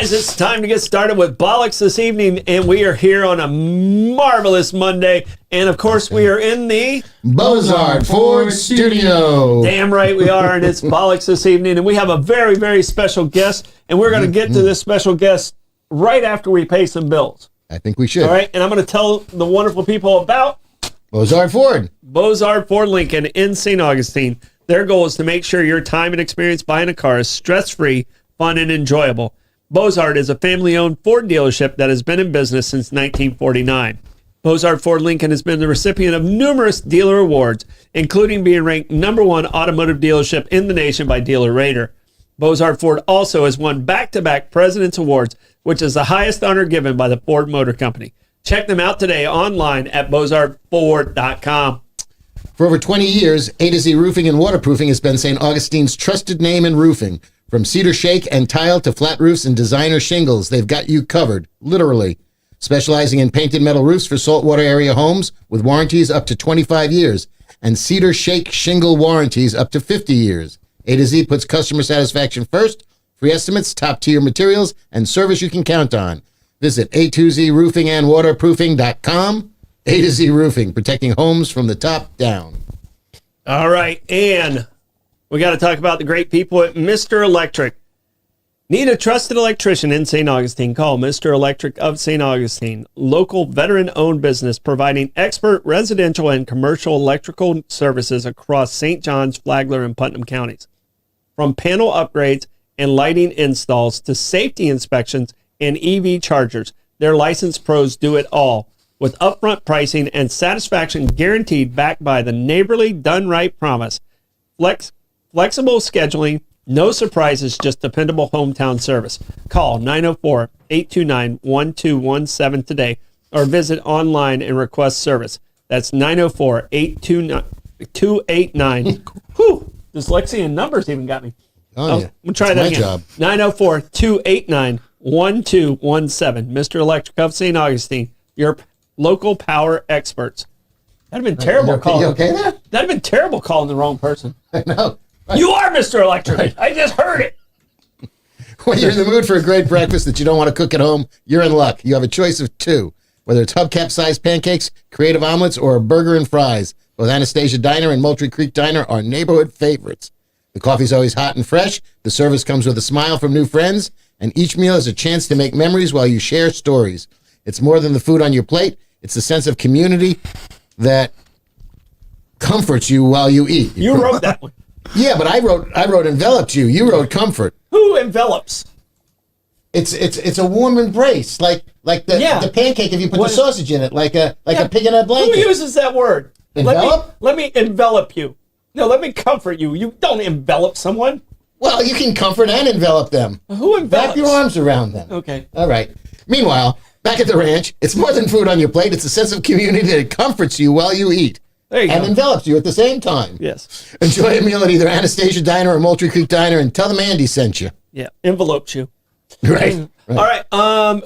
guys, it's time to get started with Bollocks this evening, and we are here on a marvelous Monday. And of course, we are in the Bozard Ford Studio. Damn right we are, and it's Bollocks this evening, and we have a very, very special guest, and we're going to get to this special guest right after we pay some bills. I think we should. All right, and I'm going to tell the wonderful people about Bozard Ford. Bozard Ford Lincoln in St. Augustine. Their goal is to make sure your time and experience buying a car is stress-free, fun, and enjoyable. Bozard is a family-owned Ford dealership that has been in business since 1949. Bozard Ford Lincoln has been the recipient of numerous dealer awards, including being ranked #1 automotive dealership in the nation by Dealer Rater. Bozard Ford also has won back-to-back President's Awards, which is the highest honor given by the Ford Motor Company. Check them out today online at bozardford.com. For over 20 years, A to Z Roofing and Waterproofing has been St. Augustine's trusted name in roofing. From cedar shake and tile to flat roofs and designer shingles, they've got you covered, literally. Specializing in painted metal roofs for saltwater area homes with warranties up to 25 years and cedar shake shingle warranties up to 50 years. A to Z puts customer satisfaction first, free estimates, top-tier materials, and service you can count on. Visit A2ZRoofingandWaterproofing.com. A to Z Roofing, protecting homes from the top down. All right, and we got to talk about the great people at Mr. Electric. Need a trusted electrician in St. Augustine? Call Mr. Electric of St. Augustine, local veteran-owned business providing expert residential and commercial electrical services across St. Johns, Flagler, and Putnam counties. From panel upgrades and lighting installs to safety inspections and EV chargers, their licensed pros do it all, with upfront pricing and satisfaction guaranteed, backed by the neighborly done right promise. Flexible scheduling, no surprises, just dependable hometown service. Call 904-829-1217 today or visit online and request service. That's 904-829-289. Whew, dyslexia and numbers even got me. Oh, yeah. We'll try that again. Job. 904-289-1217. Mr. Electric of St. Augustine, your local power experts. That'd have been terrible calling. You okay there? That'd have been terrible calling the wrong person. I know. Right. You are Mr. Electric. Right. I just heard it. When you're in the mood for a great breakfast that you don't want to cook at home, you're in luck. You have a choice of two, whether it's hubcap-sized pancakes, creative omelets, or a burger and fries. Both Anastasia Diner and Moultrie Creek Diner are neighborhood favorites. The coffee's always hot and fresh, the service comes with a smile from new friends, and each meal is a chance to make memories while you share stories. It's more than the food on your plate. It's the sense of community that comforts you while you eat. You wrote that one. Yeah, but I wrote enveloped you. You wrote comfort. Who envelops? It's a warm embrace, like the pancake if you put the sausage in it, like a pig in a blanket. Who uses that word? Envelop? Let me envelop you. No, let me comfort you. You don't envelop someone. Well, you can comfort and envelop them. Who envelops? Wrap your arms around them. Okay. All right. Meanwhile, back at the ranch, it's more than food on your plate. It's a sense of community that comforts you while you eat. There you go. And envelops you at the same time. Yes. Enjoy a meal at either Anastasia Diner or Moultrie Creek Diner and tell them Andy sent you. Yeah, envelopes you. Right. All right.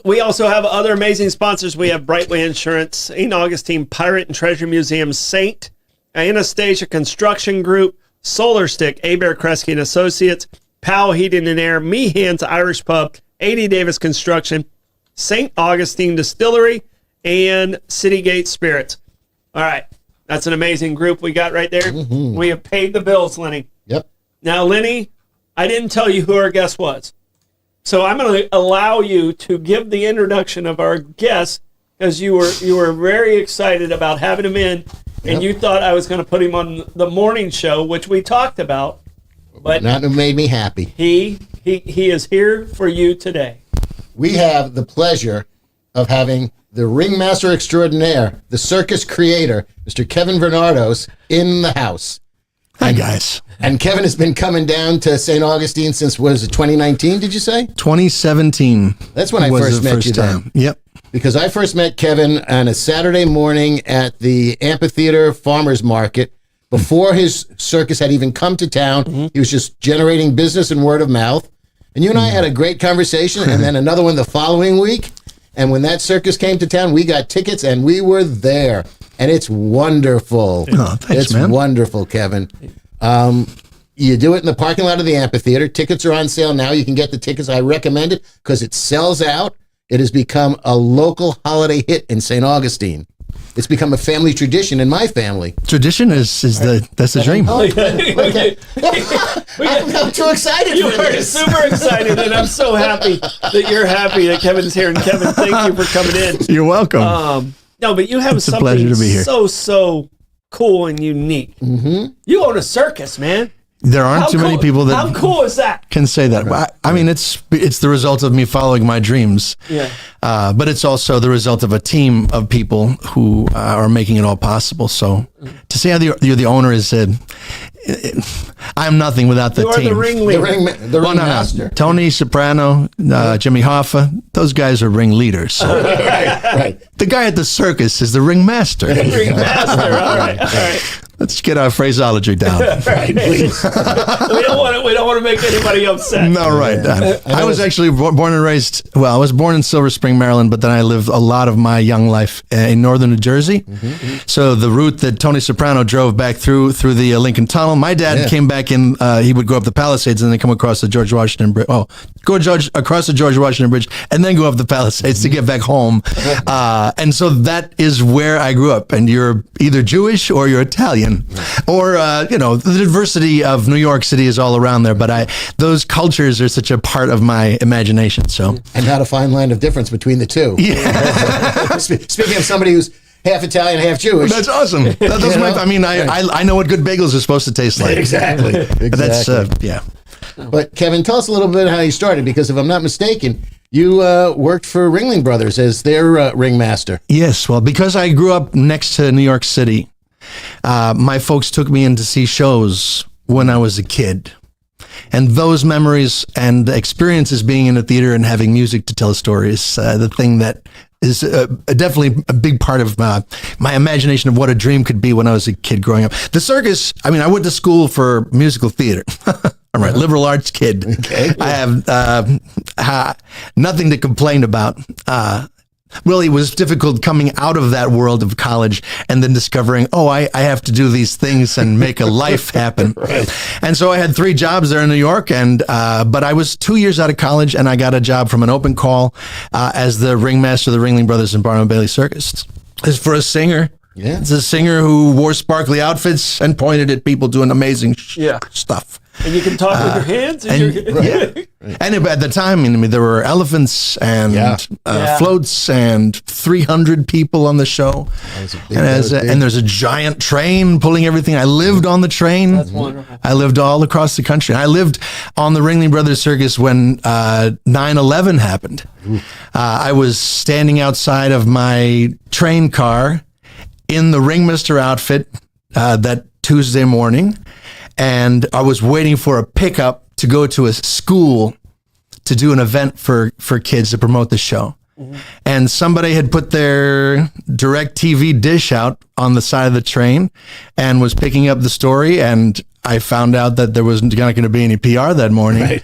We also have other amazing sponsors. We have Brightway Insurance, St. Augustine Pirate and Treasure Museum, St. Anastasia Construction Group, Solar Stick, Bear Kresge and Associates, Powell Heating and Air, Meehan's Irish Pub, A.D. Davis Construction, St. Augustine Distillery, and Citygate Spirits. All right. That's an amazing group we got right there. Mm-hmm. We have paid the bills, Lenny. Yep. Now, Lenny, I didn't tell you who our guest was. So I'm going to allow you to give the introduction of our guest, because you were very excited about having him in, and you thought I was going to put him on the morning show, which we talked about. But not made me happy. He is here for you today. We have the pleasure of having the ringmaster extraordinaire, the circus creator, Mr. Kevin Venardos, in the house. Hi, guys. And Kevin has been coming down to St. Augustine since, what is it, 2019, did you say? 2017. That's when I first met you then. Yep. Because I first met Kevin on a Saturday morning at the Amphitheater Farmers Market. Before his circus had even come to town, he was just generating business and word of mouth. And you and I had a great conversation, and then another one the following week. And when that circus came to town, we got tickets, and we were there. And it's wonderful. Oh, thanks, it's man. Wonderful, Kevin. You do it in the parking lot of the amphitheater. Tickets are on sale now. You can get the tickets. I recommend it because it sells out. It has become a local holiday hit in St. Augustine. It's become a family tradition in my family. Tradition that's the dream. I'm too excited You for are this. super excited, and I'm so happy that you're happy that Kevin's here. And Kevin, thank you for coming in. You're welcome. No, but you have It's a something pleasure to be here. so cool and unique. Mm-hmm. You own a circus, man. There aren't too many people that How cool is that? can say that. I mean, it's the result of me following my dreams. Yeah. But it's also the result of a team of people who are making it all possible. So to say you're the owner is, I'm nothing without the You are team. the ringleader. The ring master. Tony Soprano, Jimmy Hoffa, those guys are ring leaders. So Right. the guy at the circus is the ring master. Ring master. All right. Let's get our phraseology down. Right, please. we don't want to make anybody upset. No, right. I was actually born and raised, well, I was born in Silver Spring, Maryland, but then I lived a lot of my young life in northern New Jersey. Mm-hmm. So the route that Tony Soprano drove back through the Lincoln Tunnel, my dad came back in, he would go up the Palisades and then come across the George Washington Bridge. Across the George Washington Bridge and then go up the Palisades to get back home. And so that is where I grew up. And you're either Jewish or you're Italian. Or, the diversity of New York City is all around there, but those cultures are such a part of my imagination. So, And how to find line of difference between the two. yeah, Speaking of somebody who's half Italian, half Jewish. that's awesome. I know what good bagels are supposed to taste like. Exactly. But that's, yeah. But Kevin, tell us a little bit how you started, because if I'm not mistaken, you worked for Ringling Brothers as their ringmaster. Yes, well, because I grew up next to New York City, my folks took me in to see shows when I was a kid. And those memories and experiences being in a theater and having music to tell a story is the thing that is definitely a big part of my imagination of what a dream could be when I was a kid growing up. The circus, I mean, I went to school for musical theater. All right, liberal arts kid. Okay. I have nothing to complain about. Really, it was difficult coming out of that world of college and then discovering, I have to do these things and make a life happen. Right. And so I had 3 jobs there in New York, and but I was 2 years out of college, and I got a job from an open call as the ringmaster of the Ringling Brothers and Barnum Bailey Circus. It's for a singer. Yeah. It's a singer who wore sparkly outfits and pointed at people doing amazing stuff. And you can talk with your hands. And at the time, I mean, there were elephants and floats and 300 people on the show. And there's a giant train pulling everything. I lived on the train. That's wonderful. I lived all across the country. I lived on the Ringling Brothers Circus when 9/11 happened. I was standing outside of my train car in the ringmaster outfit that Tuesday morning. And I was waiting for a pickup to go to a school to do an event for kids to promote the show. Mm-hmm. And somebody had put their direct TV dish out on the side of the train and was picking up the story. And I found out that there wasn't going to be any PR that morning. Right.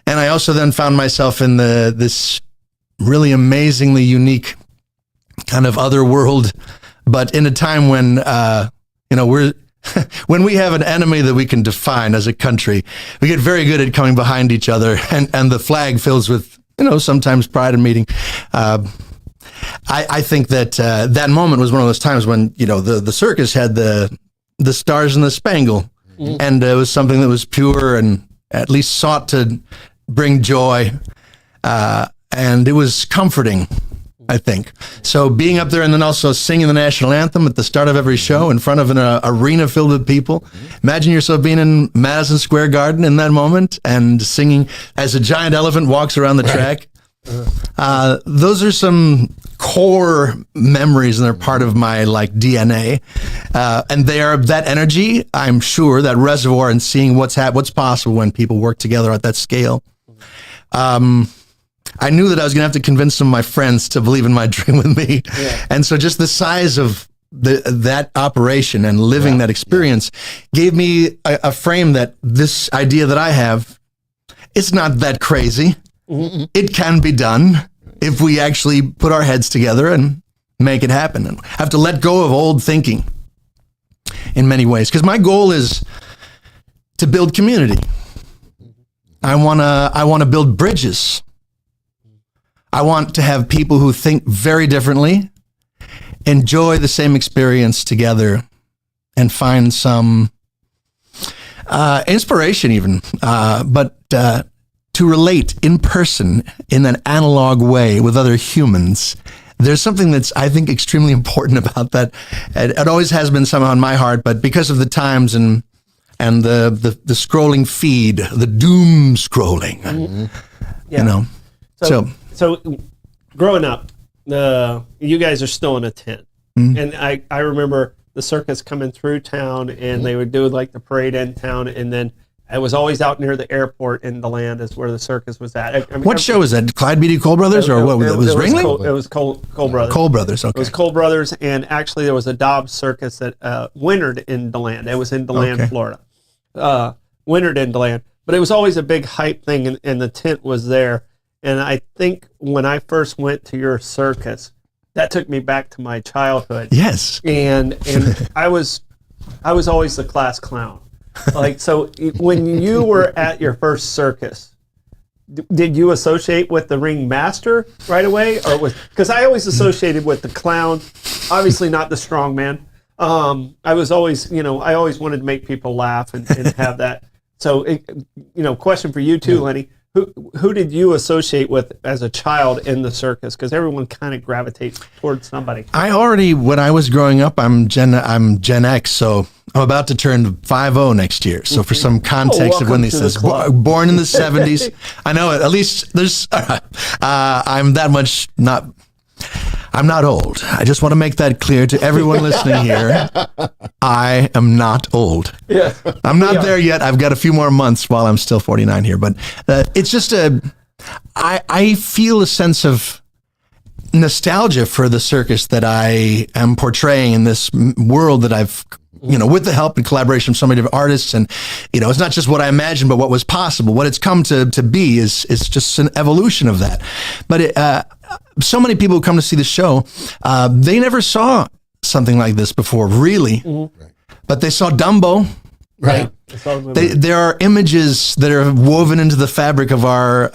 And I also then found myself in this really amazingly unique kind of other world, but in a time when, when we have an enemy that we can define as a country, we get very good at coming behind each other, and the flag fills with, sometimes pride and meaning. I think that that moment was one of those times when, the circus had the stars and the spangle, and it was something that was pure and at least sought to bring joy, and it was comforting, I think. So being up there and then also singing the national anthem at the start of every show in front of an arena filled with people. Imagine yourself being in Madison Square Garden in that moment and singing as a giant elephant walks around the track. Those are some core memories, and they're part of my DNA. And they are that energy, I'm sure, that reservoir, and seeing what's possible when people work together at that scale. I knew that I was going to have to convince some of my friends to believe in my dream with me. Yeah. And so just the size of that operation and living that experience gave me a frame that this idea that I have, it's not that crazy. Mm-hmm. It can be done if we actually put our heads together and make it happen. And have to let go of old thinking in many ways. Because my goal is to build community. I want to build bridges. I want to have people who think very differently enjoy the same experience together and find some inspiration even, but to relate in person in an analog way with other humans. There's something that's, I think, extremely important about that. It always has been somehow in my heart, but because of the times and the scrolling feed, the doom scrolling, you know. So growing up, you guys are still in a tent. And I remember the circus coming through town, and they would do like the parade in town, and then I was always out near the airport in DeLand is where the circus was at. I mean, what show was that? Clyde Beatty Cole Brothers, or what? It was Ringling? It was Cole Brothers. Cole Brothers, okay. It was Cole Brothers, and actually there was a Dobbs circus that wintered in DeLand. It was in DeLand, Florida. Wintered in DeLand. But it was always a big hype thing, and the tent was there. And I think when I first went to your circus, that took me back to my childhood. Yes. And I was always the class clown. Like, so when you were at your first circus, did you associate with the ring master right away, or because I always associated with the clown, obviously not the strong man. I was always, I always wanted to make people laugh and have that. So, question for you too, Lenny. Who did you associate with as a child in the circus? Because everyone kind of gravitates towards somebody. When I was growing up, I'm Gen X, so I'm about to turn 50 next year. So for some context of when these things, born in the 70s, I know at least there's, I'm that much not. I'm not old. I just want to make that clear to everyone listening here. I am not old. Yeah. I'm not there yet. I've got a few more months while I'm still 49 here. But it's just I feel a sense of nostalgia for the circus that I am portraying in this world that I've, with the help and collaboration of so many different artists. And, it's not just what I imagined, but what was possible. What it's come to be is just an evolution of that. But so many people who come to see the show, they never saw something like this before, really. Mm-hmm. Right. But they saw Dumbo. Right. There are images that are woven into the fabric of our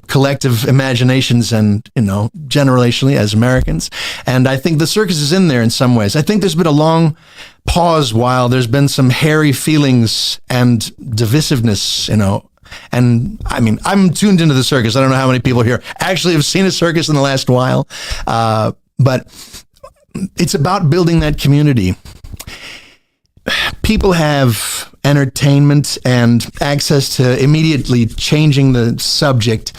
collective imaginations and, generationally as Americans. And I think the circus is in there in some ways. I think there's been a long pause while there's been some hairy feelings and divisiveness, And I mean, I'm tuned into the circus. I don't know how many people here actually have seen a circus in the last while, but it's about building that community. People have entertainment and access to immediately changing the subject.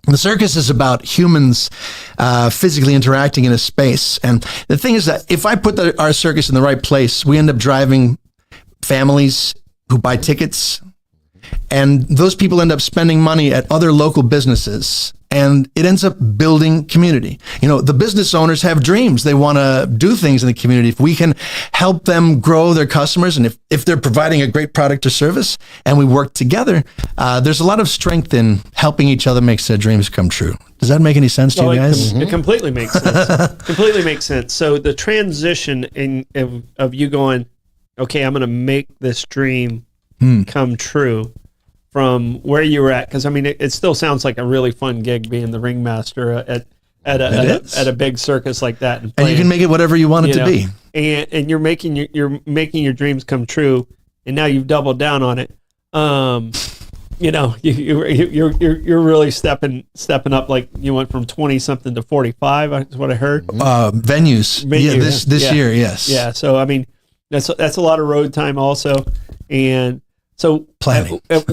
The circus is about humans physically interacting in a space. And the thing is that if I put our circus in the right place, we end up driving families who buy tickets. And those people end up spending money at other local businesses, and it ends up building community. The business owners have dreams. They want to do things in the community. If we can help them grow their customers, and if they're providing a great product or service, and we work together, there's a lot of strength in helping each other make their dreams come true. Does that make any sense to you guys? It completely makes sense. Completely makes sense. So the transition of you going, okay, I'm going to make this dream come true from where you were at, because I mean it still sounds like a really fun gig being the ringmaster at a big circus like that, and you can make it whatever you want it to be, and you're making your dreams come true, and now you've doubled down on it. You're really stepping up, like you went from 20 something to 45. That's what I heard. Venues. Yeah, this year, yes. Yeah, so I mean that's a lot of road time also, and so planning. At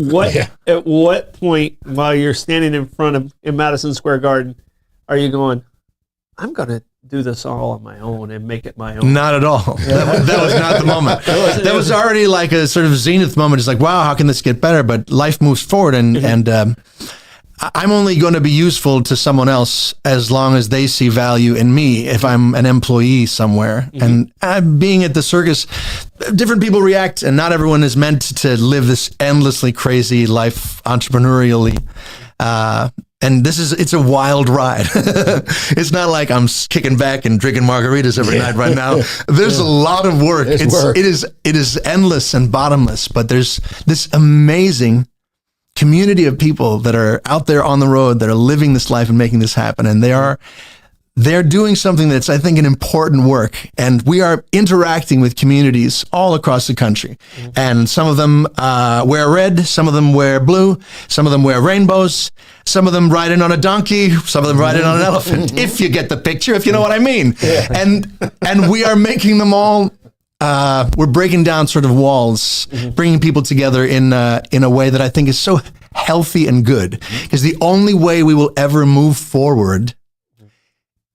what point while you're standing in Madison Square Garden are you going, I'm going to do this all on my own and make it my own? Not at all. That was not the moment. That was already like a sort of zenith moment. It's like, wow, how can this get better? But life moves forward, and I'm only going to be useful to someone else as long as they see value in me if I'm an employee somewhere. Mm-hmm. And being at the circus, different people react, and not everyone is meant to live this endlessly crazy life entrepreneurially. And it's a wild ride. It's not like I'm kicking back and drinking margaritas every night right now. There's a lot of work. Work. It is endless and bottomless, but there's this amazing community of people that are out there on the road that are living this life and making this happen. And they're doing something that's, I think, an important work. And we are interacting with communities all across the country. And some of them wear red, some of them wear blue, some of them wear rainbows, some of them ride in on a donkey, some of them ride in on an elephant, if you get the picture, if you know what I mean. And we are making them all, we're breaking down sort of walls, bringing people together in a way that I think is so healthy and good. Because the only way we will ever move forward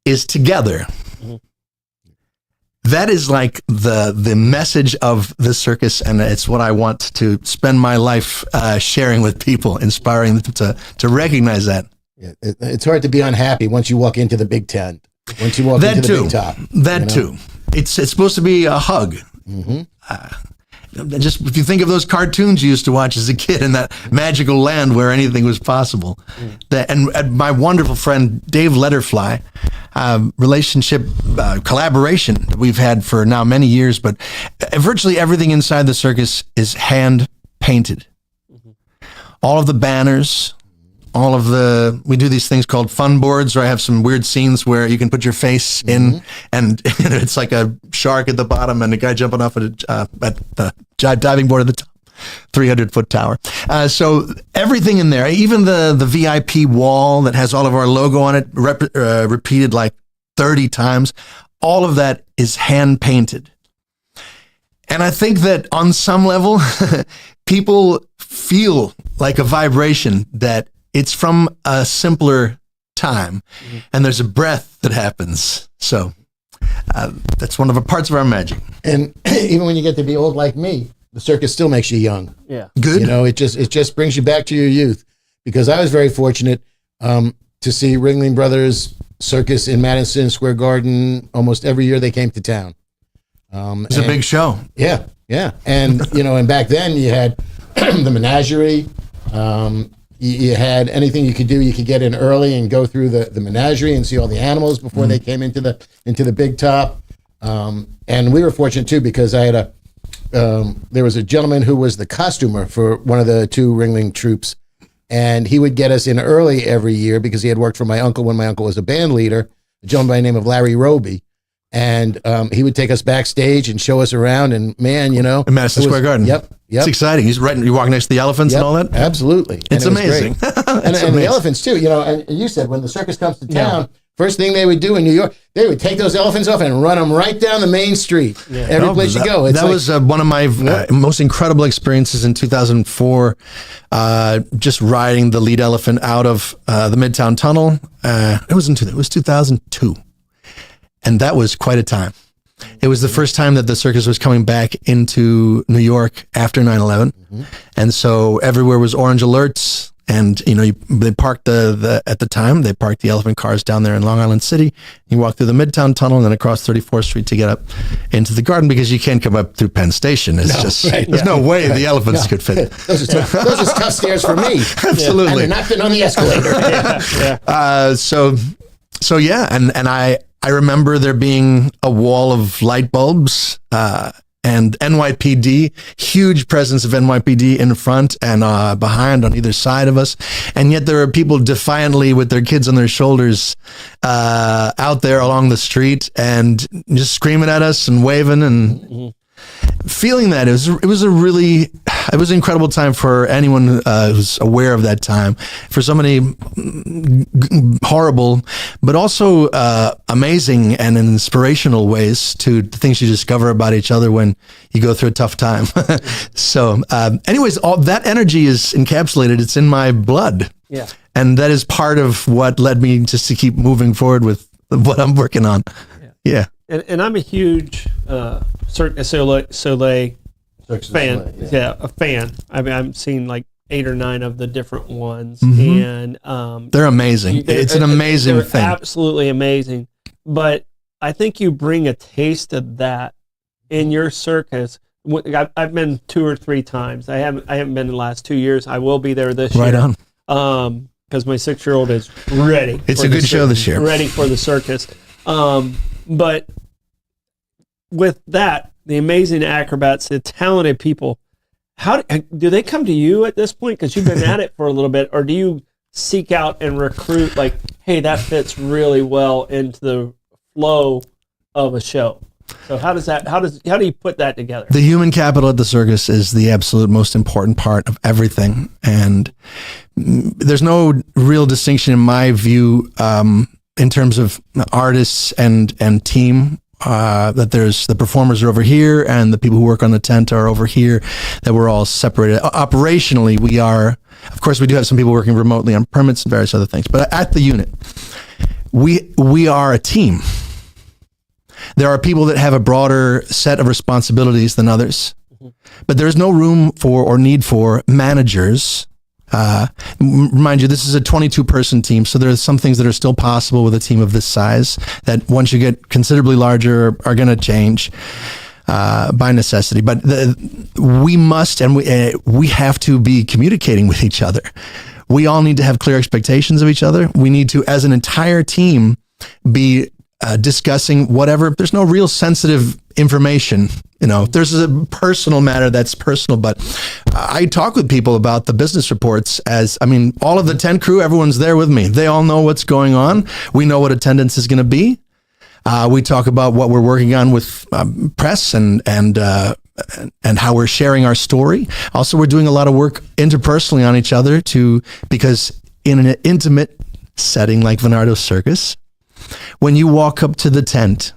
is together. That is like the message of the circus, and it's what I want to spend my life sharing with people, inspiring them to recognize that. Yeah, it's hard to be unhappy once you walk into the big tent. Once you walk into the big top. That too. It's supposed to be a hug. Just if you think of those cartoons you used to watch as a kid in that magical land where anything was possible. And my wonderful friend Dave Letterfly, relationship collaboration that we've had for now many years, but virtually everything inside the circus is hand painted. All of the banners, we do these things called fun boards, where I have some weird scenes where you can put your face in, and it's like a shark at the bottom and a guy jumping off at the diving board at the top, 300-foot tower. So everything in there, even the VIP wall that has all of our logo on it, repeated like 30 times, all of that is hand painted. And I think that on some level, people feel like a vibration that it's from a simpler time, and there's a breath that happens. So that's one of the parts of our magic. And even when you get to be old like me, the circus still makes you young. Yeah, good. You know, it just brings you back to your youth. Because I was very fortunate to see Ringling Brothers Circus in Madison Square Garden almost every year they came to town. It's a big show. Yeah, yeah. And and back then you had the menagerie. You had anything you could do. You could get in early and go through the menagerie and see all the animals before they came into the big top. And we were fortunate too, because I had there was a gentleman who was the costumer for one of the two Ringling troupes, and he would get us in early every year because he had worked for my uncle when my uncle was a band leader, a gentleman by the name of Larry Roby. And he would take us backstage and show us around, and man, in Madison Square Garden. Yep. It's exciting. You're walking next to the elephants and all that. Absolutely. It's amazing. And the elephants too, and you said when the circus comes to town, first thing they would do in New York, they would take those elephants off and run them right down the main street. Yeah. Every place you go. That was one of my most incredible experiences in 2004, just riding the lead elephant out of the Midtown Tunnel. It was 2002. And that was quite a time. It was the first time that the circus was coming back into New York after 9/11. And so everywhere was orange alerts. And, they parked at the time, they parked the elephant cars down there in Long Island City. You walk through the Midtown Tunnel and then across 34th Street to get up into the garden, because you can't come up through Penn Station. There's no way the elephants could fit. Those are tough stairs for me. Absolutely. And they're not fitting on the escalator. And I remember there being a wall of light bulbs, and NYPD, huge presence of NYPD in front and behind on either side of us. And yet there are people defiantly with their kids on their shoulders out there along the street and just screaming at us and waving and feeling that. It was an incredible time for anyone who's aware of that time, for so many horrible, but also amazing and inspirational ways to things you discover about each other when you go through a tough time. So anyways, all that energy is encapsulated. It's in my blood. Yeah. And that is part of what led me just to keep moving forward with what I'm working on. Yeah. And I'm a huge Cirque du Soleil fan. A fan. I mean, I've seen like 8 or 9 of the different ones, and they're amazing. It's an amazing thing. Absolutely amazing. But I think you bring a taste of that in your circus. I've been 2 or 3 times. I haven't been in the last 2 years. I will be there this year. Right on. because my 6-year-old is ready. It's a good show this year. Ready for the circus. But with that, the amazing acrobats, the talented people, how do they come to you at this point? Because you've been at it for a little bit, or do you seek out and recruit like, hey, that fits really well into the flow of a show? So how do you put that together? The human capital at the circus is the absolute most important part of everything. And there's no real distinction in my view in terms of artists and team. That there's the performers are over here and the people who work on the tent are over here, that we're all separated. Operationally, we are, of course, we do have some people working remotely on permits and various other things, but at the unit, we are a team. There are people that have a broader set of responsibilities than others, but there's no room for or need for managers. Mind you, this is a 22-person team, so there are some things that are still possible with a team of this size that once you get considerably larger are going to change by necessity. But we must and we have to be communicating with each other. We all need to have clear expectations of each other. We need to, as an entire team, be discussing whatever. There's no real sensitive information. If there's a personal matter, that's personal. But I talk with people about the business reports all of the tent crew, everyone's there with me. They all know what's going on. We know what attendance is going to be. We talk about what we're working on with press and how we're sharing our story. Also, we're doing a lot of work interpersonally on each other because in an intimate setting like Venardos Circus, when you walk up to the tent,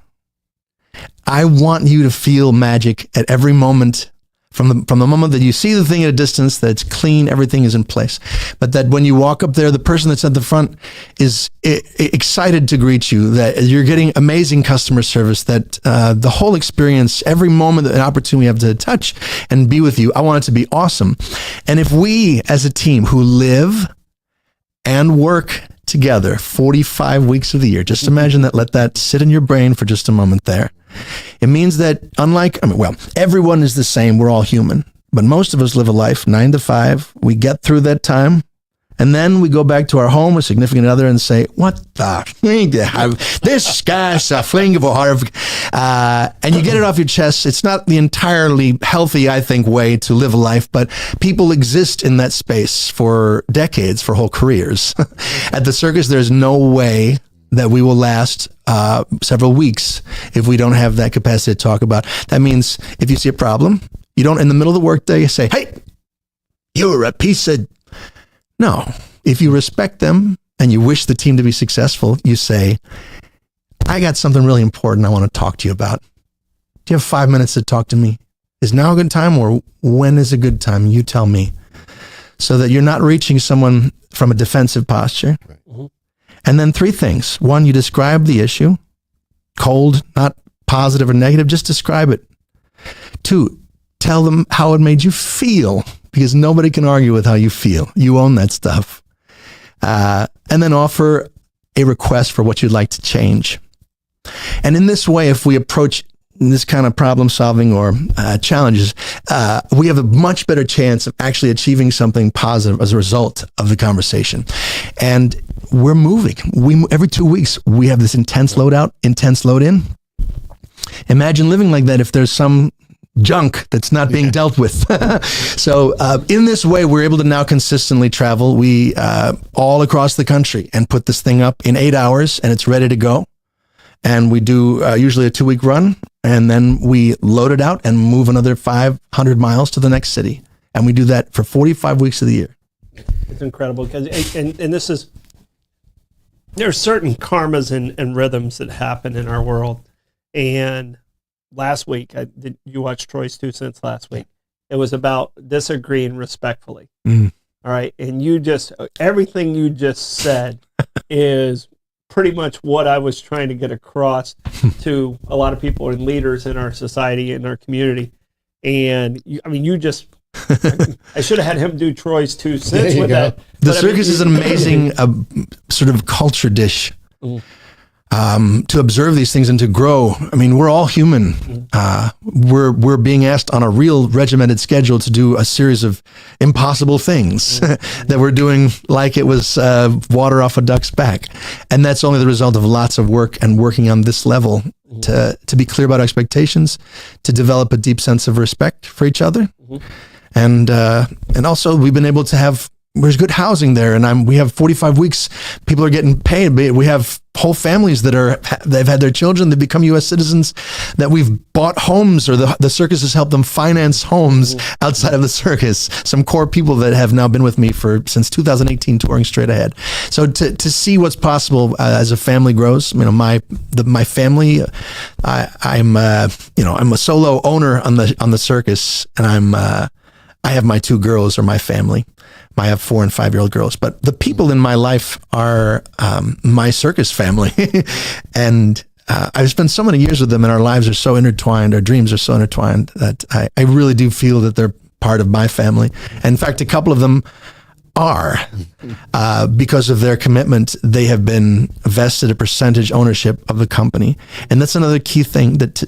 I want you to feel magic at every moment, from the moment that you see the thing at a distance, that it's clean, everything is in place. But that when you walk up there, the person that's at the front is excited to greet you, that you're getting amazing customer service, that the whole experience, every moment, an opportunity we have to touch and be with you, I want it to be awesome. And if we as a team who live and work together 45 weeks of the year, just imagine that, let that sit in your brain for just a moment there. It means that everyone is the same. We're all human, but most of us live a life 9 to 5. We get through that time, and then we go back to our home, a significant other, and say, what the, this guy's a fling of a heart. And you get it off your chest. It's not the entirely healthy, I think, way to live a life, but people exist in that space for decades, for whole careers. At the circus, there's no way that we will last several weeks if we don't have that capacity to talk about. That means if you see a problem, you don't, in the middle of the workday, say, hey, you're a piece of... No. If you respect them and you wish the team to be successful, you say, I got something really important I want to talk to you about. Do you have 5 minutes to talk to me? Is now a good time, or when is a good time? You tell me. So that you're not reaching someone from a defensive posture. Right. Mm-hmm. And then 3 things. 1, you describe the issue. Cold, not positive or negative, just describe it. 2, tell them how it made you feel, because nobody can argue with how you feel. You own that stuff. And then offer a request for what you'd like to change. And in this way, if we approach this kind of problem solving or challenges, we have a much better chance of actually achieving something positive as a result of the conversation. And we're moving. Every 2 weeks, we have this intense load out, intense load in. Imagine living like that if there's some junk that's not being dealt with. So in this way, we're able to now consistently travel. We all across the country and put this thing up in 8 hours, and it's ready to go. And we do usually a 2-week run, and then we load it out and move another 500 miles to the next city. And we do that for 45 weeks of the year. It's incredible because, and this is, there are certain karmas and rhythms that happen in our world. And last week, you watched Troy's 2 Cents last week. It was about disagreeing respectfully. Mm. All right. And everything you just said is pretty much what I was trying to get across to a lot of people and leaders in our society, in our community. And you just, I should have had him do Troy's 2 Cents with that. The circus is an amazing sort of culture dish. to observe these things and to grow. I mean, we're all human. We're being asked on a real regimented schedule to do a series of impossible things that we're doing like it was water off a duck's back. And that's only the result of lots of work and working on this level to be clear about expectations, to develop a deep sense of respect for each other. And also we've been able to have, there's good housing there, and we have 45 weeks. People are getting paid. We have whole families they've had their children. They become U.S. citizens. That we've bought homes, or the circus has helped them finance homes outside of the circus. Some core people that have now been with me since 2018, touring straight ahead. So to see what's possible as a family grows. You know, my family. I'm a solo owner on the circus, and I have my 2 girls are my family. I have 4 and 5-year-old girls, but the people in my life are my circus family. And I've spent so many years with them, and our lives are so intertwined, our dreams are so intertwined, that I really do feel that they're part of my family. And in fact, a couple of them are, because of their commitment, they have been vested a percentage ownership of the company. And that's another key thing, that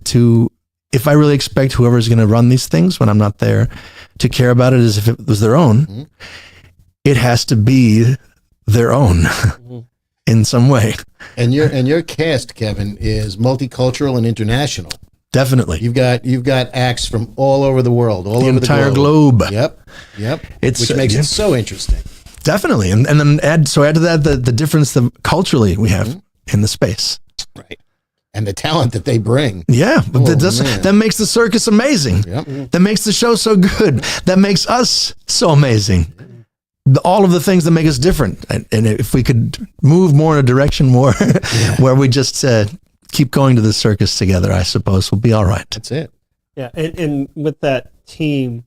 if I really expect whoever is going to run these things when I'm not there to care about it as if it was their own, it has to be their own in some way. And your cast, Kevin, is multicultural and international. Definitely. You've got acts from all over the world, all over the entire globe. Yep. Which makes it so interesting. Definitely. And then add to that the difference culturally we have in the space. Right. And the talent that they bring. Yeah, but that makes the circus amazing. Yep. That makes the show so good. That makes us so amazing. All of the things that make us different. And if we could move more in a direction where we just keep going to the circus together, I suppose we'll be all right. That's it. Yeah, and with that team,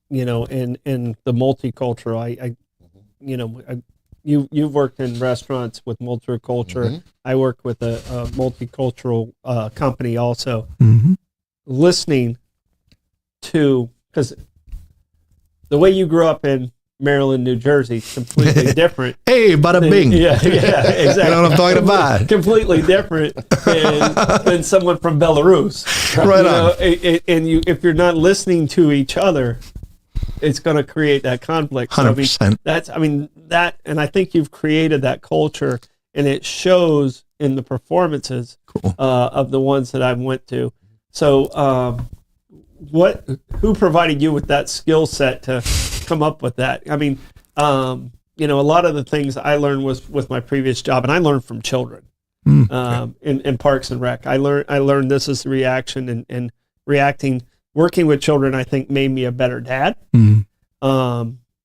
and the multicultural, you've worked in restaurants with multicultural. I work with a multicultural company also. Listening to, because the way you grew up in Maryland, New Jersey, completely different. Hey, bada bing. Yeah, exactly. You know what I'm talking about? Completely different than someone from Belarus. Right on. And if you're not listening to each other, it's going to create that conflict. 100%. And I think you've created that culture, and it shows in the performances of the ones that I went to. So, who provided you with that skill set to come up with that? I mean, a lot of the things I learned was with my previous job, and I learned from children in Parks and Rec. I learned this is the reaction and reacting. Working with children, I think, made me a better dad.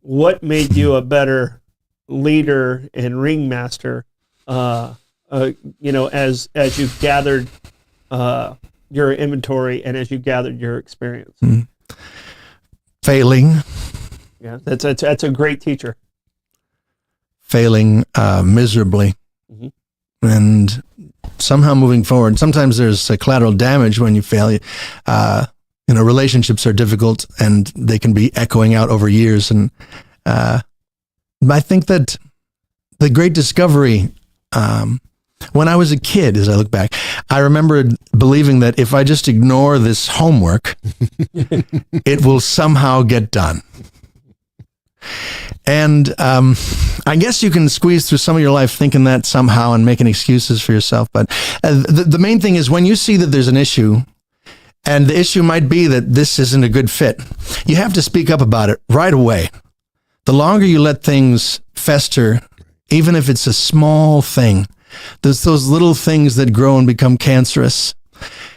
What made you a better leader and ringmaster? As you've gathered your inventory and as you gathered your experience. Failing. Yeah, that's a great teacher. Failing miserably, and somehow moving forward. Sometimes there's collateral damage when you fail. Relationships are difficult, and they can be echoing out over years. And I think that the great discovery, when I was a kid, as I look back, I remember believing that if I just ignore this homework, it will somehow get done. And I guess you can squeeze through some of your life thinking that somehow and making excuses for yourself. But the main thing is when you see that there's an issue, and the issue might be that this isn't a good fit, you have to speak up about it right away. The longer you let things fester, even if it's a small thing, there's those little things that grow and become cancerous.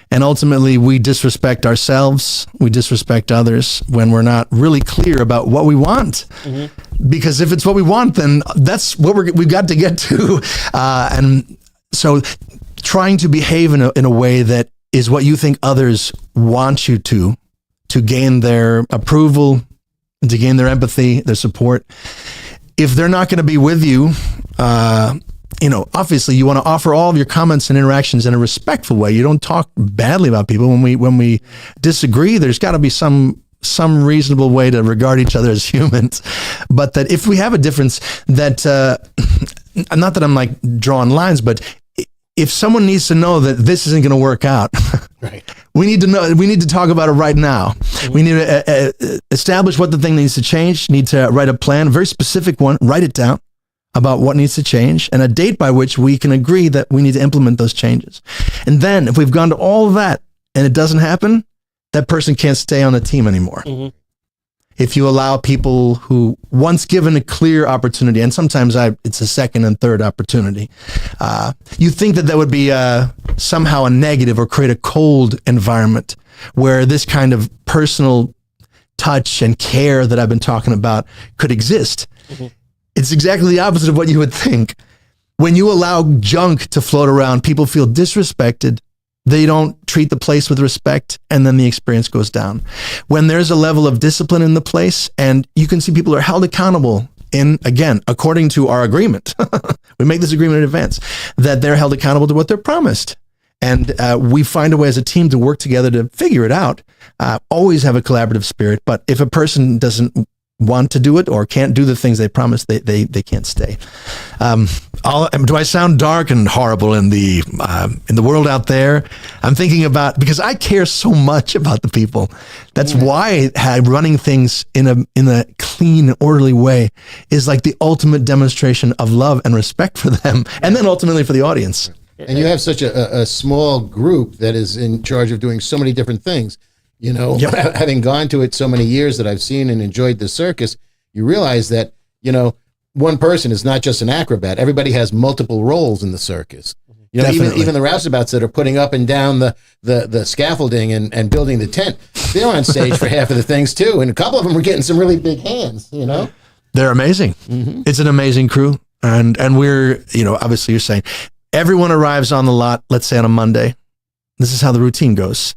And ultimately, we disrespect ourselves, we disrespect others when we're not really clear about what we want. Because if it's what we want, then that's what we've got to get to. And so trying to behave in a way that is what you think others want you to gain their approval, to gain their empathy, their support. If they're not going to be with you, obviously you want to offer all of your comments and interactions in a respectful way. You don't talk badly about people. When we disagree, there's got to be some reasonable way to regard each other as humans. But that if we have a difference, that not that I'm like drawing lines, but if someone needs to know that this isn't going to work out, Right. we need to know. We need to talk about it right now. We need to establish what the thing needs to change. Need to write a plan, a very specific one. Write it down about what needs to change and a date by which we can agree that we need to implement those changes. And then, if we've gone to all of that and it doesn't happen, that person can't stay on the team anymore. If you allow people who once given a clear opportunity, and sometimes it's a second and third opportunity, you think that would be somehow a negative or create a cold environment where this kind of personal touch and care that I've been talking about could exist. It's exactly the opposite of what you would think. When you allow junk to float around, people feel disrespected. They don't treat the place with respect, and then the experience goes down. When there's a level of discipline in the place, and you can see people are held accountable again, according to our agreement, we make this agreement in advance, that they're held accountable to what they're promised. And we find a way as a team to work together to figure it out, always have a collaborative spirit. But if a person doesn't want to do it or can't do the things they promised, they can't stay. Do I sound dark and horrible in the world out there? I'm thinking about, because I care so much about the people. That's why running things in a clean, orderly way is like the ultimate demonstration of love and respect for them, and then ultimately for the audience. And you have such a small group that is in charge of doing so many different things. You know, having gone to it so many years that I've seen and enjoyed the circus, you realize that, you know, one person is not just an acrobat. Everybody has multiple roles in the circus. You know, even the roustabouts that are putting up and down the scaffolding and building the tent, they're on stage for half of the things too. And a couple of them are getting some really big hands, you know? They're amazing. It's an amazing crew. And we're, you know, obviously you're saying everyone arrives on the lot, let's say on a Monday. This is how the routine goes.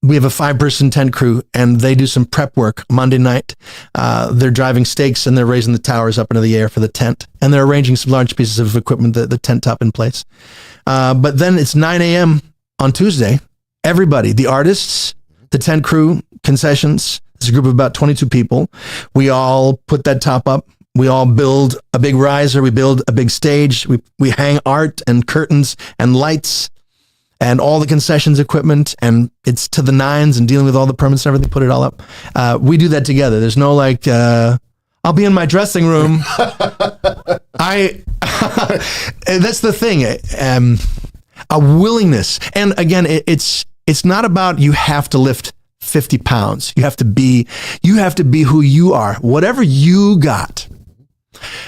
We have a 5-person tent crew, and they do some prep work Monday night. They're driving stakes, and they're raising the towers up into the air for the tent, and they're arranging some large pieces of equipment, the tent top in place. But then it's 9 a.m. on Tuesday. Everybody, the artists, the tent crew, concessions, it's a group of about 22 people. We all put that top up. We all build a big riser. We build a big stage. We hang art and curtains and lights and all the concessions equipment, and it's to the nines and dealing with all the permits and everything, put it all up. We do that together. There's no like, I'll be in my dressing room. That's the thing. A willingness. And again, it's not about you have to lift 50 pounds. You have to be who you are, whatever you got.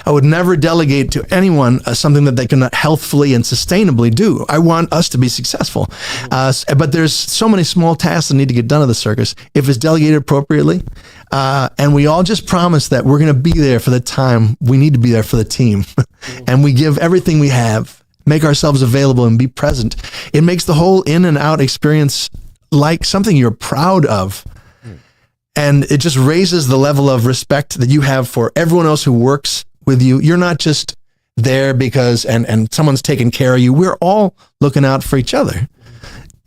I would never delegate to anyone something that they cannot healthfully and sustainably do. I want us to be successful. But there's so many small tasks that need to get done at the circus. If it's delegated appropriately, and we all just promise that we're going to be there for the time we need to be there for the team, and we give everything we have, make ourselves available and be present, it makes the whole in and out experience like something you're proud of. And it just raises the level of respect that you have for everyone else who works with you. You're not just there because, and someone's taking care of you. We're all looking out for each other.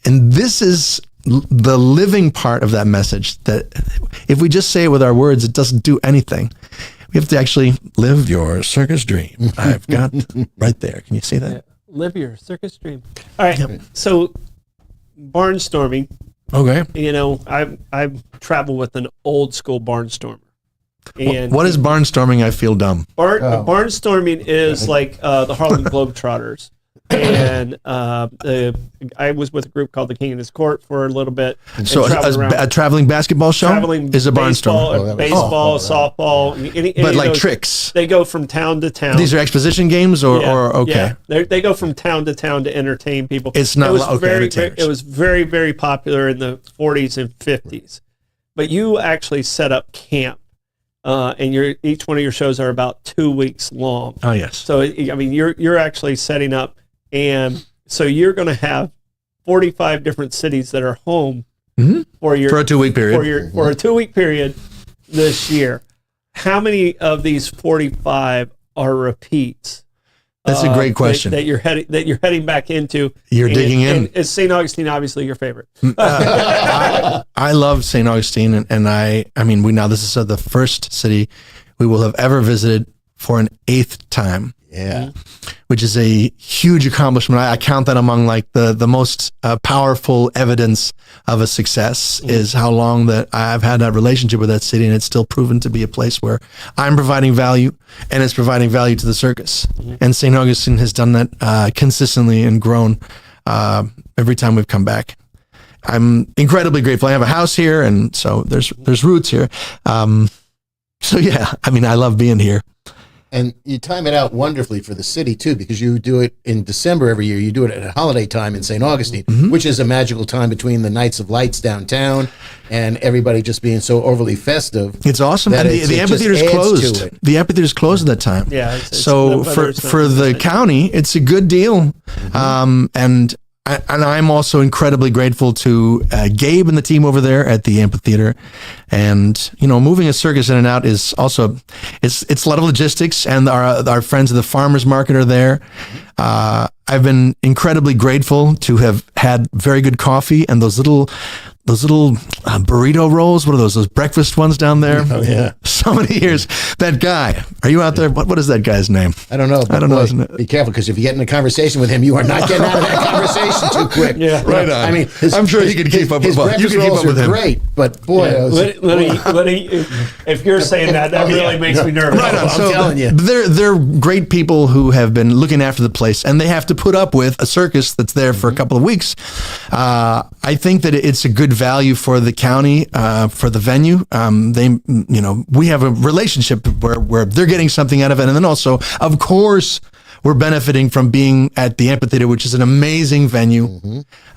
And this is the living part of that message, that if we just say it with our words, it doesn't do anything. We have to actually live your circus dream. I've got right there. Can you see that? Yeah. Live your circus dream. All right. Yep. So barnstorming. Okay. You know, I've traveled with an old school barnstormer. And what is barnstorming? I feel dumb. Barnstorming is like the Harlem Globetrotters. And I was with a group called the King and His Court for a little bit. So a traveling basketball show is a barnstorm. Baseball, softball. But like tricks. They go from town to town. These are exposition games or okay. Yeah. They go from town to town to entertain people. It's not it was very, very popular in the 40s and 50s. But you actually set up camp. And each one of your shows are about 2 weeks long. Oh, yes. So, I mean, you're actually setting up. And so you're going to have 45 different cities that are home for a 2-week period. For a 2-week period this year. How many of these 45 are repeats? That's a great question. That you're heading back into. You're digging in. And is St. Augustine obviously your favorite? I love St. Augustine, and I mean, this is the first city we will have ever visited for an 8th time. Yeah. which is a huge accomplishment. I count that among like the most powerful evidence of a success is how long that I've had that relationship with that city, and it's still proven to be a place where I'm providing value and it's providing value to the circus. And St. Augustine has done that consistently and grown every time we've come back. I'm incredibly grateful. I have a house here, and so there's roots here. So yeah, I mean, I love being here. And you time it out wonderfully for the city, too, because you do it in December every year. You do it at holiday time in St. Augustine, which is a magical time between the Nights of Lights downtown and everybody just being so overly festive. It's awesome. And the amphitheater's closed. The amphitheater's closed at that time. Yeah. So for the county, it's a good deal. And I'm also incredibly grateful to Gabe and the team over there at the amphitheater. And, you know, moving a circus in and out is also, it's a lot of logistics, and our friends at the farmers market are there. I've been incredibly grateful to have had very good coffee and those little burrito rolls. What are those breakfast ones down there? Oh, yeah. So many years. That guy, are you out there? What is that guy's name? I don't know. I don't know. Be careful, because if you get in a conversation with him, you are not getting out of that conversation too quick. Yeah. Right on. I mean, I'm sure he could keep up with him. His breakfast rolls are great, but boy, if you're saying that really makes me nervous. Right on. I'm So telling you. they're great people who have been looking after the place, and they have to put up with a circus that's there for a couple of weeks. I think that it's a good value for the county, for the venue. We have a relationship where they're getting something out of it, and then also, of course, we're benefiting from being at the amphitheater, which is an amazing venue,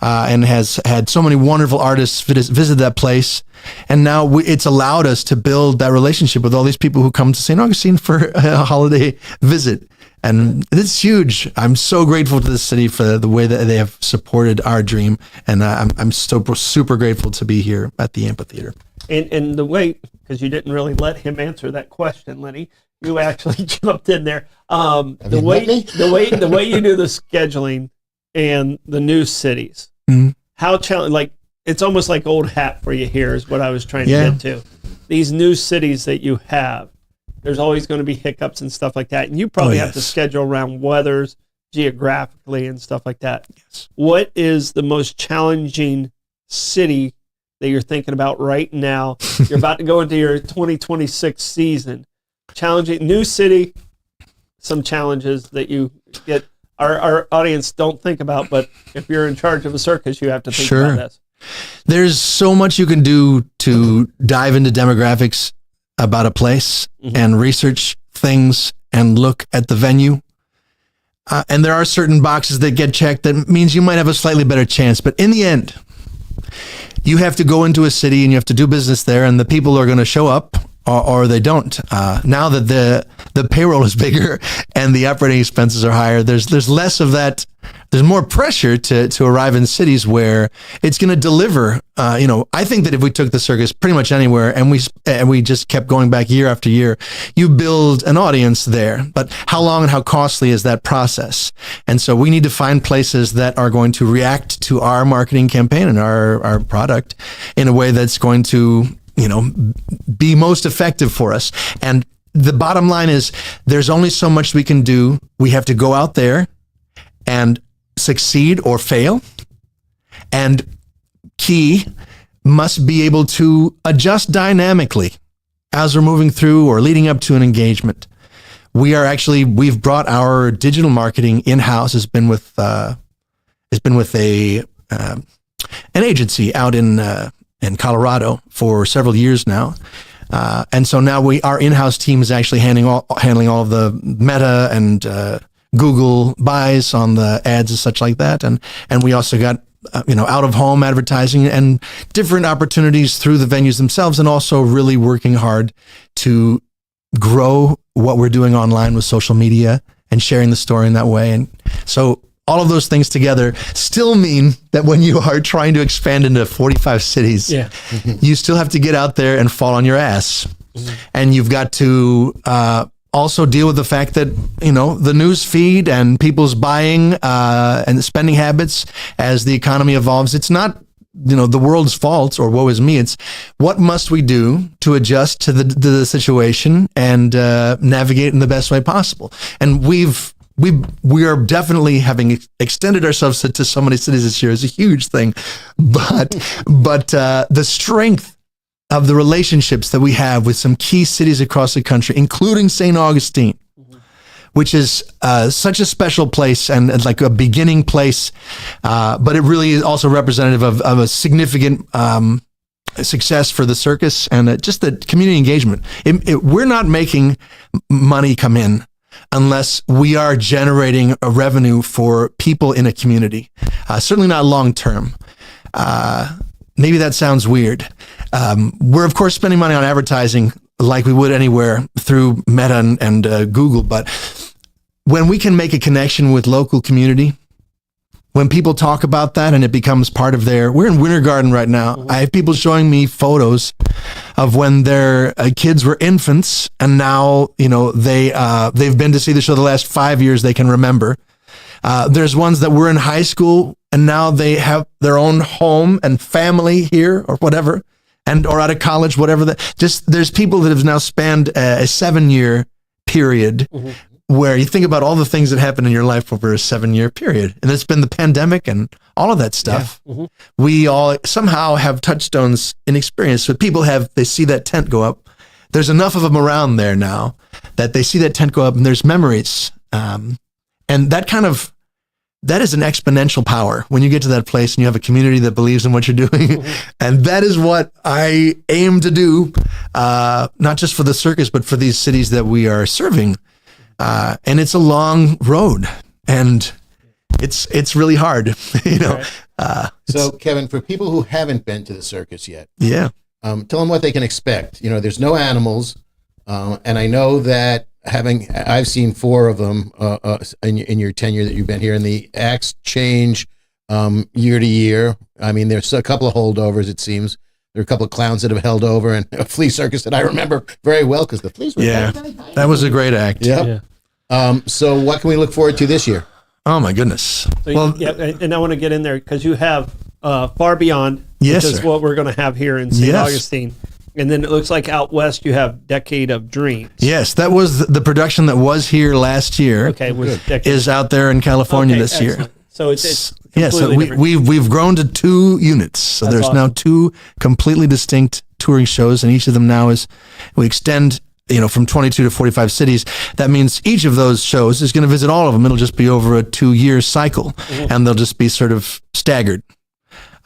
and has had so many wonderful artists visit that place. And now it's allowed us to build that relationship with all these people who come to St. Augustine for a holiday visit. And it's huge. I'm so grateful to the city for the way that they have supported our dream. And I'm so super grateful to be here at the amphitheater. And the way, because you didn't really let him answer that question, Lenny, you actually jumped in there. The way you do the scheduling and the new cities, how challenging, like, it's almost like old hat for you here is what I was trying to get to. These new cities that you have, there's always going to be hiccups and stuff like that. And you probably have to schedule around weathers geographically and stuff like that. Yes. What is the most challenging city that you're thinking about right now? You're about to go into your 2026 season. Challenging new city, some challenges that you get our audience don't think about, but if you're in charge of a circus, you have to think about this. There's so much you can do to dive into demographics about a place and research things and look at the venue. And there are certain boxes that get checked that means you might have a slightly better chance. But in the end, you have to go into a city and you have to do business there, and the people are going to show up or they don't. Now that the payroll is bigger and the operating expenses are higher, there's less of that. There's more pressure to arrive in cities where it's going to deliver. I think that if we took the circus pretty much anywhere and we just kept going back year after year, you build an audience there. But how long and how costly is that process? And so we need to find places that are going to react to our marketing campaign and our product in a way that's going to, be most effective for us. And the bottom line is there's only so much we can do. We have to go out there and succeed or fail. And key, must be able to adjust dynamically as we're moving through or leading up to an engagement. We've brought our digital marketing in-house. It's been with an agency out in Colorado for several years now. And so now our in-house team is actually handling all of the Meta and Google buys on the ads and such like that. And we also got, out of home advertising and different opportunities through the venues themselves, and also really working hard to grow what we're doing online with social media and sharing the story in that way. And so all of those things together still mean that when you are trying to expand into 45 cities, you still have to get out there and fall on your ass. And you've got to also deal with the fact that, the news feed and people's buying and spending habits as the economy evolves, it's not the world's fault or woe is me. It's what must we do to adjust to the situation and navigate in the best way possible. And we are definitely having extended ourselves to so many cities this year is a huge thing, but the strength of the relationships that we have with some key cities across the country, including St. Augustine, which is such a special place and like a beginning place, but it really is also representative of a significant success for the circus and just the community engagement. We're not making money come in unless we are generating a revenue for people in a community. Certainly not long term. Maybe that sounds weird. We're of course spending money on advertising like we would anywhere through Meta and Google, but when we can make a connection with local community, when people talk about that and it becomes part of we're in Winter Garden right now. I have people showing me photos of when their kids were infants and now, they've been to see the show the last 5 years they can remember. There's ones that were in high school and now they have their own home and family here or whatever, or out of college, whatever there's people that have now spanned a 7-year period where you think about all the things that happened in your life over a 7-year period. And it's been the pandemic and all of that stuff. Yeah. We all somehow have touchstones in experience. So they see that tent go up. There's enough of them around there now that they see that tent go up and there's memories. And that is an exponential power when you get to that place and you have a community that believes in what you're doing. And that is what I aim to do, not just for the circus, but for these cities that we are serving. And it's a long road and it's really hard, So Kevin, for people who haven't been to the circus yet, tell them what they can expect. There's no animals. And I know that I've seen 4 of them in your tenure that you've been here, and the acts change year to year. I mean, there's a couple of holdovers, it seems. There are a couple of clowns that have held over, and a flea circus that I remember very well because the fleas were that was a great act. Yeah. So what can we look forward to this year? Oh my goodness. So and I want to get in there because you have Far Beyond, which is what we're going to have here in St. Augustine. And then it looks like out west you have Decade of Dreams. Yes, that was the production that was here last year. Okay, is out there in California this year. So it's so we've grown to 2 units. So there's now 2 completely distinct touring shows, and each of them now we extend from 22 to 45 cities. That means each of those shows is going to visit all of them. It'll just be over a 2-year cycle, and they'll just be sort of staggered.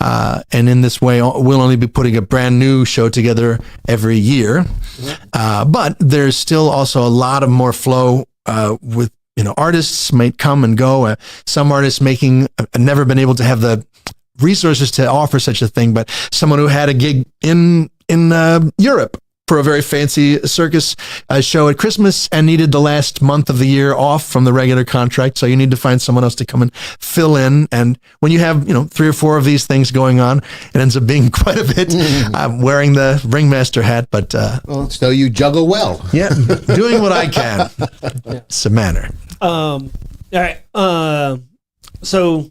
And in this way, we'll only be putting a brand new show together every year. But there's still also a lot of more flow with, artists might come and go. Some artists never been able to have the resources to offer such a thing, but someone who had a gig in Europe for a very fancy circus show at Christmas and needed the last month of the year off from the regular contract. So you need to find someone else to come and fill in. And when you have, 3 or 4 of these things going on, it ends up being quite a bit. I'm wearing the ringmaster hat, but... so you juggle well. Yeah, doing what I can. It's a manner. All right. So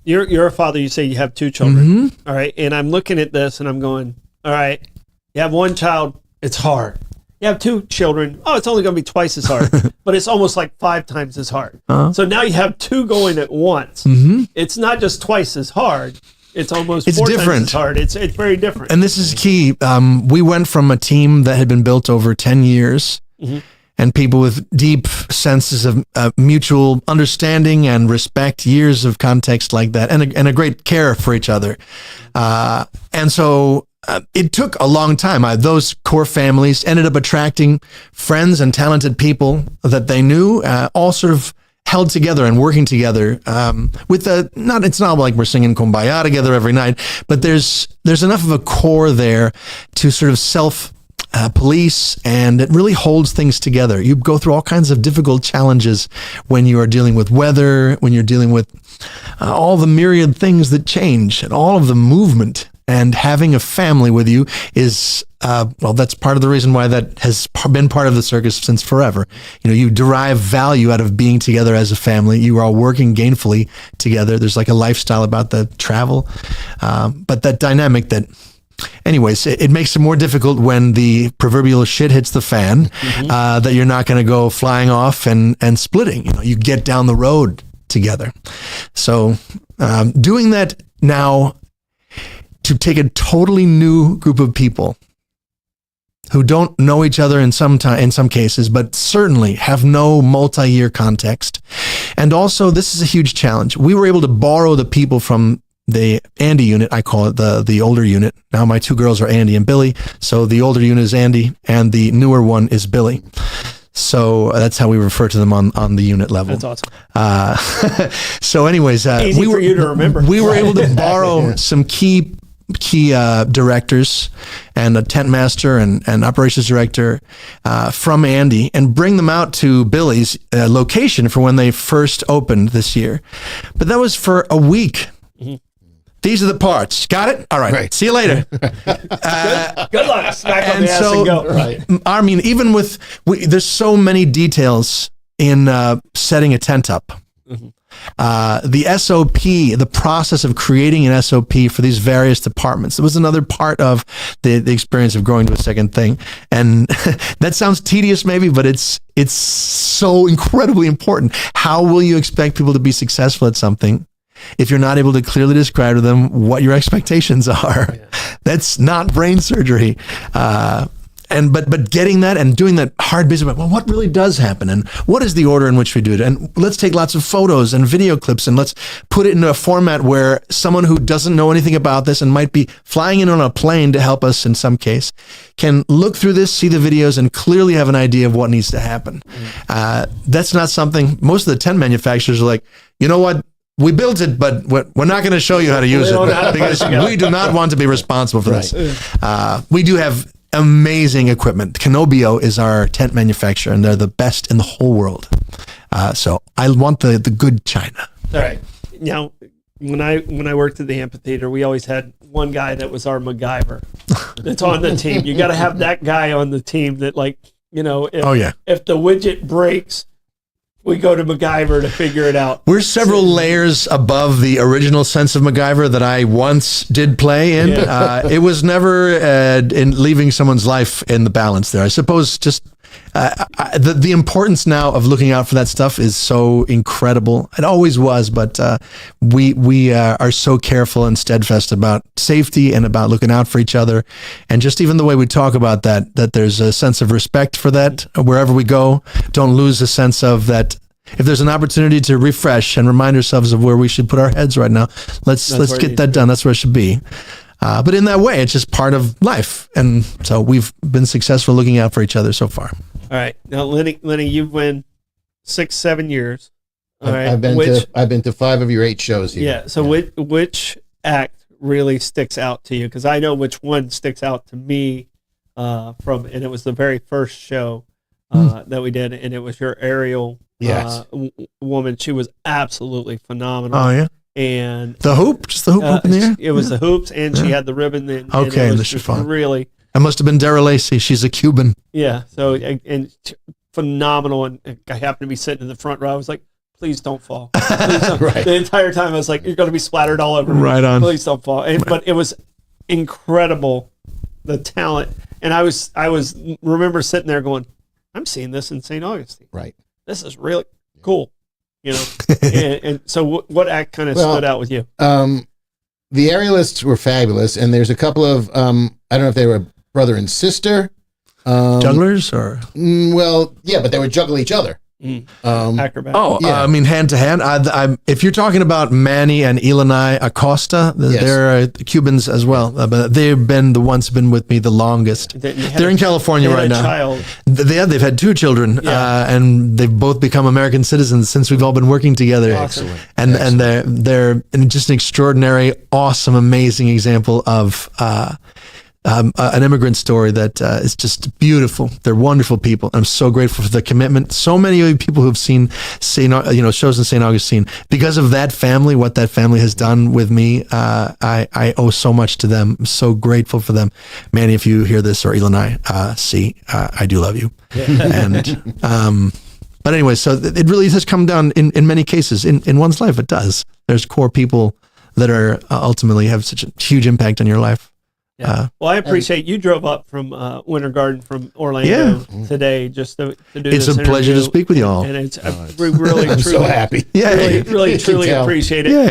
you're a father. You say you have 2 children. All right. And I'm looking at this and I'm going, all right, you have 1 child. It's hard. You have 2 children. Oh, it's only going to be twice as hard, but it's almost like 5 times as hard. So now you have 2 going at once. It's not just twice as hard. It's almost 4 different. times as hard. It's very different. And this is key. We went from a team that had been built over 10 years and people with deep senses of mutual understanding and respect, years of context like that, and a great care for each other. And so it took a long time. Those core families ended up attracting friends and talented people that they knew, all sort of held together and working together with it's not like we're singing Kumbaya together every night, but there's enough of a core there to sort of police, and it really holds things together. You go through all kinds of difficult challenges when you are dealing with weather, when you're dealing with all the myriad things that change, and all of the movement And having a family with you is, that's part of the reason why that has been part of the circus since forever. You derive value out of being together as a family. You are all working gainfully together. There's like a lifestyle about the travel. But that dynamic anyways, it makes it more difficult when the proverbial shit hits the fan, that you're not going to go flying off and splitting. You get down the road together. So doing that now, to take a totally new group of people who don't know each other in some cases, but certainly have no multi-year context. And also, this is a huge challenge. We were able to borrow the people from the Andy unit. I call it the older unit. Now my two girls are Andy and Billy. So the older unit is Andy and the newer one is Billy. So that's how we refer to them on the unit level. That's awesome. So anyways, Easy for you to remember. We were able to borrow some key directors and a tent master and operations director from Andy and bring them out to Billy's location for when they first opened this year. But that was for a week. These are the parts. Got it? All right. See you later. Good luck. Smack on the ass and go. Right. I mean, even there's so many details in setting a tent up. The SOP, the process of creating an SOP for these various departments. It was another part of the experience of growing to a second thing. And that sounds tedious maybe, but it's so incredibly important. How will you expect people to be successful at something if you're not able to clearly describe to them what your expectations are? Yeah. That's not brain surgery. But getting that and doing that hard business about, well, what really does happen and what is the order in which we do it? And let's take lots of photos and video clips and let's put it into a format where someone who doesn't know anything about this and might be flying in on a plane to help us in some case can look through this, see the videos, and clearly have an idea of what needs to happen. That's not something most of the tent manufacturers are like, you know what? We built it, but we're not going to show you how to use it because we do not want to be responsible for this. We do have amazing equipment. Canobio is our tent manufacturer, and they're the best in the whole world. So I want the good china. All right. Now, when I worked at the amphitheater, we always had one guy that was our MacGyver that's on the team. You got to have that guy on the team that, like, if the widget breaks, we go to MacGyver to figure it out. We're several layers above the original sense of MacGyver that I once did play in. Yeah. It was never in leaving someone's life in the balance there. I suppose just the importance now of looking out for that stuff is so incredible. It always was, but we are so careful and steadfast about safety and about looking out for each other. And just even the way we talk about that there's a sense of respect for that wherever we go. Don't lose a sense of that. If there's an opportunity to refresh and remind ourselves of where we should put our heads right now, let's get that done. That's where it should be. But in that way, it's just part of life. And so we've been successful looking out for each other so far. All right. Now, Lenny, you've been 6-7 years. All right. I've been to 5 of your 8 shows here. Yeah. So which act really sticks out to you? Because I know which one sticks out to me and it was the very first show that we did, and it was your aerial woman. She was absolutely phenomenal. Oh, yeah. And the hoop, just the hoop in the air? It was the hoops, and she had the ribbon. And the chiffon. Really. That must have been Dara Lacey. She's a Cuban. Yeah. So, and phenomenal. And I happened to be sitting in the front row. I was like, please don't fall. Please don't. Right. The entire time I was like, you're going to be splattered all over me. Right on. Please don't fall. But it was incredible, the talent. And I remember sitting there going, I'm seeing this in St. Augustine. Right. This is really cool. And so what act kind of stood out with you? The aerialists were fabulous, and there's a couple of I don't know if they were brother and sister jugglers or but they would juggle each other. Acrobat. I mean hand to hand. If you're talking about Manny and Ilanai Acosta, they're Cubans as well, but they've been the ones who've been with me the longest. They're in California right now. They've had 2 children, and they've both become American citizens since we've all been working together. Excellent. And they're just an extraordinary, awesome, amazing example of an immigrant story that is just beautiful. They're wonderful people. I'm so grateful for the commitment. So many people who've seen shows in St. Augustine because of that family, what that family has done with me. I owe so much to them. I'm so grateful for them. Manny, if you hear this, or Elon, I do love you. And but anyway, so it really has come down in many cases in one's life. It does. There's core people that are ultimately have such a huge impact on your life. Yeah. Well, I appreciate you drove up from Winter Garden from Orlando today just to do this. It's a pleasure to speak with you all. And we really, I'm truly, so happy. Yeah, really, truly appreciate it. Yeah.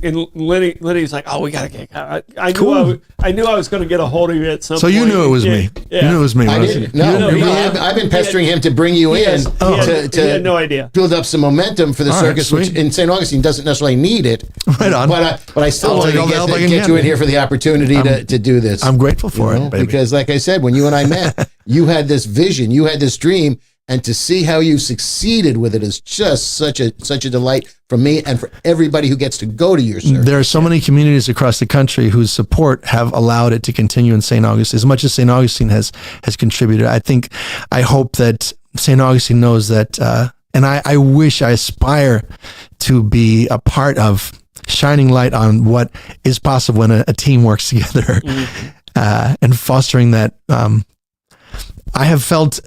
And Lenny's like, oh, we got to get. Cool. I knew I was going to get a hold of you at some point. So you knew it was me. Yeah. You knew it was me. I didn't. No, I've been pestering him to bring you in he had no idea. build up some momentum for the circus, which in St. Augustine doesn't necessarily need it. Right on. But I still want to get you in here for the opportunity to do this. I'm grateful for it, baby. Because like I said, when you and I met, you had this vision, you had this dream, and to see how you succeeded with it is just such a delight for me and for everybody who gets to go to your circus. There are so many communities across the country whose support have allowed it to continue in St. Augustine, as much as St. Augustine has contributed. I hope that St. Augustine knows that, and I wish, I aspire to be a part of shining light on what is possible when a team works together. And fostering that. I've felt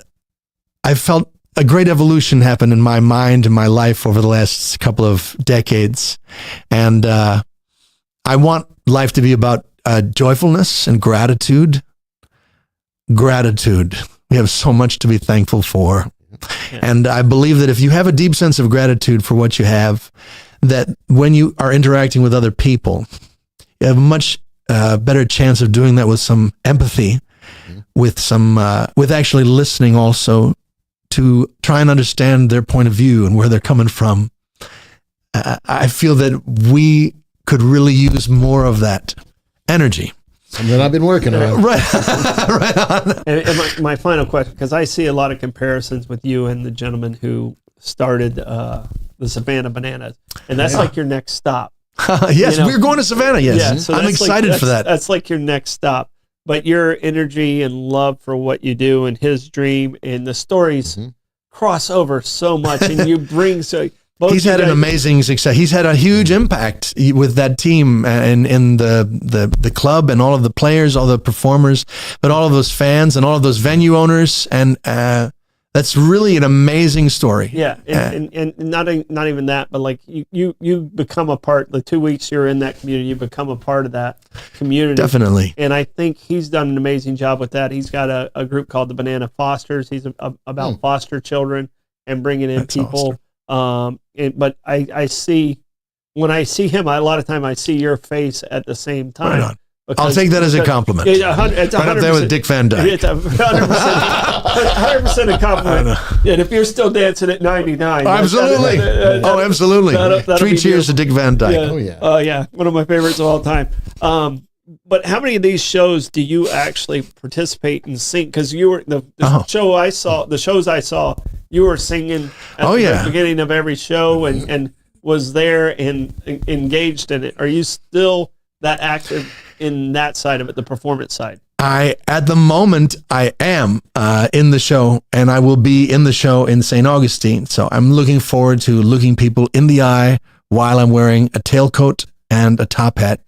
a great evolution happen in my mind and my life over the last couple of decades. And I want life to be about joyfulness and gratitude. Gratitude. We have so much to be thankful for. Yeah. And I believe that if you have a deep sense of gratitude for what you have, that when you are interacting with other people, you have a much better chance of doing that with some empathy, with actually listening also to try and understand their point of view and where they're coming from. I feel that we could really use more of that energy. Something I've been working on. Right on. And my final question, because I see a lot of comparisons with you and the gentleman who started the Savannah Bananas, and that's like your next stop. Yes, we're going to Savannah. Yes, yeah, so I'm excited for that. That's like your next stop. But your energy and love for what you do and his dream and the stories cross over so much, and you bring so. He's had an amazing success. He's had a huge impact with that team and in the club and all of the players, all the performers, but all of those fans and all of those venue owners, and that's really an amazing story. Yeah, and not even that, but like you become a part. The 2 weeks you're in that community, you become a part of that community. Definitely. And I think he's done an amazing job with that. He's got a group called the Banana Fosters. He's about foster children and bringing in people. Awesome. But I see, when I see him, a lot of time I see your face at the same time. Right on. I'll take that as a compliment. It's right up there with Dick Van Dyke. It's 100% a compliment. And if you're still dancing at 99. Absolutely. Absolutely. That'll 3 cheers to Dick Van Dyke. Yeah. Oh, yeah. One of my favorites of all time. But how many of these shows do you actually participate and sing? Because you were the shows I saw, you were singing at the beginning of every show and was there and engaged in it. Are you still that active in that side of it, the performance side? At the moment, I am in the show, and I will be in the show in St. Augustine. So I'm looking forward to looking people in the eye while I'm wearing a tailcoat and a top hat,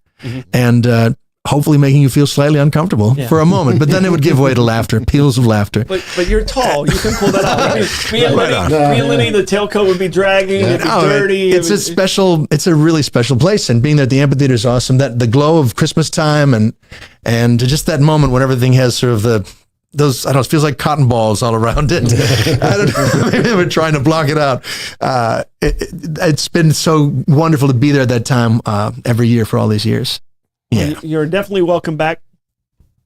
and hopefully making you feel slightly uncomfortable for a moment. But then it would give way to laughter, peals of laughter. But you're tall. You can pull that off. Me and Lenny, the tailcoat would be dragging. It'd be dirty. It's a really special place. And being that the amphitheater is awesome, that the glow of Christmas time and just that moment when everything has sort of those, I don't know, it feels like cotton balls all around it. I don't know, maybe we're trying to block it out. It's been so wonderful to be there at that time every year for all these years. Yeah, you're definitely welcome back.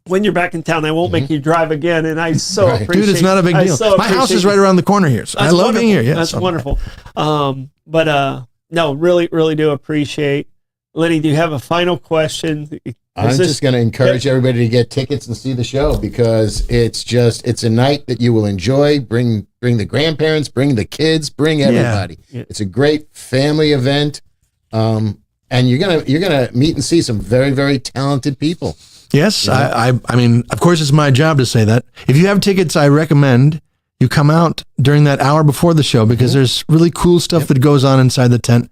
When you're back in town, I won't make you drive again, and I appreciate. Dude, it's not a big deal. My house is right around the corner here, so I love being here. Yeah, that's wonderful. But no, really, really do appreciate. Lenny, do you have a final question? I'm just going to encourage everybody to get tickets and see the show, because it's a night that you will enjoy. Bring the grandparents, bring the kids, bring everybody. Yeah. It's a great family event. And you're gonna meet and see some very, very talented people. Yes, I mean, of course, it's my job to say that. If you have tickets, I recommend you come out during that hour before the show because there's really cool stuff that goes on inside the tent,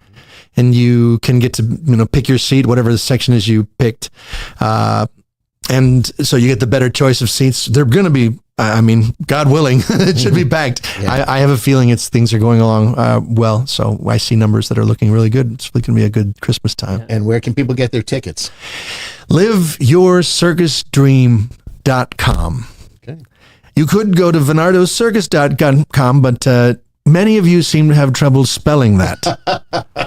and you can get to pick your seat, whatever the section is you picked, and so you get the better choice of seats. They're going to be, I mean, God willing, it should be packed. Yeah. I have a feeling things are going along well, so I see numbers that are looking really good. It's really going to be a good Christmas time. And where can people get their tickets? LiveYourCircusDream.com. Okay. You could go to VenardosCircus.com, but many of you seem to have trouble spelling that.